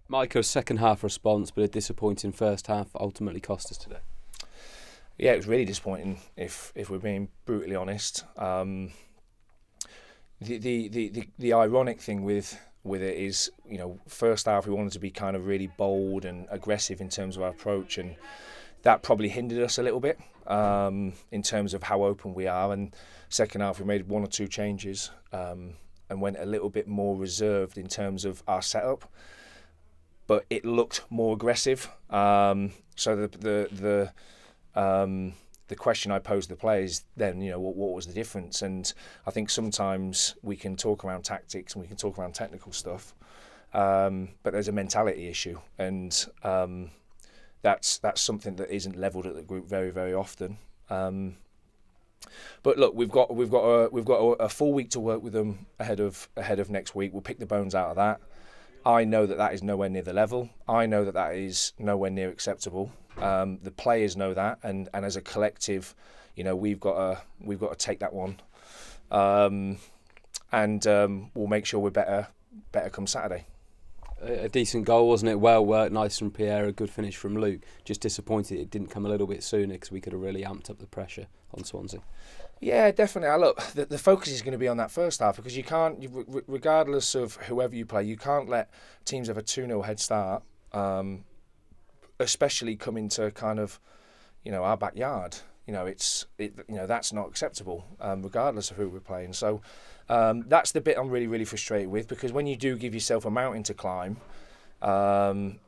Michael's second half response, but a disappointing first half ultimately cost us today. Yeah, it was really disappointing. If we're being brutally honest, the ironic thing with it is, first half we wanted to be kind of really bold and aggressive in terms of our approach, and that probably hindered us a little bit in terms of how open we are. And second half we made one or two changes and went a little bit more reserved in terms of our setup, but it looked more aggressive. So the question I posed to the players then, what was the difference? And I think sometimes we can talk around tactics and we can talk around technical stuff, but there's a mentality issue, and that's something that isn't levelled at the group very, very often. But look, we've got a full week to work with them ahead of next week. We'll pick the bones out of that. I know that is nowhere near the level. I know that is nowhere near acceptable. The players know that, and as a collective, we've got to take that one, and we'll make sure we're better come Saturday. A decent goal, wasn't it? Well worked, nice from Pierre, a good finish from Luke. Just disappointed it didn't come a little bit sooner, because we could have really amped up the pressure on Swansea. Yeah, definitely. Look, the focus is going to be on that first half, because you can't, regardless of whoever you play, you can't let teams have a 2-0 head start, especially come into kind of, our backyard. That's not acceptable, regardless of who we're playing. So that's the bit I'm really, really frustrated with, because when you do give yourself a mountain to climb,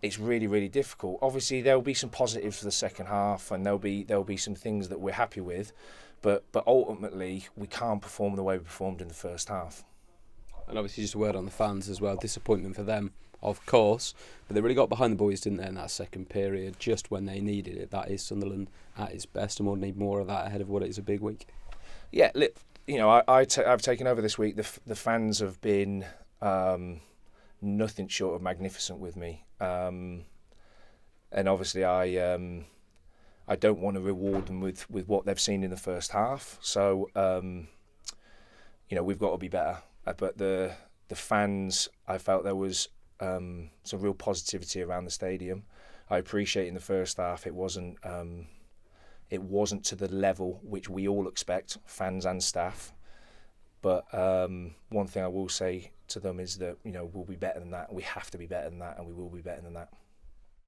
it's really, really difficult. Obviously, there'll be some positives for the second half, and there'll be some things that we're happy with, but ultimately we can't perform the way we performed in the first half. And obviously, just a word on the fans as well. Disappointment for them, of course, but they really got behind the boys, didn't they, in that second period, just when they needed it. That is Sunderland at its best, and we'll need more of that ahead of what is a big week. Yeah, I've taken over this week. The fans have been nothing short of magnificent with me, and obviously I don't want to reward them with what they've seen in the first half. So we've got to be better. But the fans, I felt there was some real positivity around the stadium. I appreciate in the first half it wasn't to the level which we all expect, fans and staff. But one thing I will say to them is that we'll be better than that. We have to be better than that, and we will be better than that.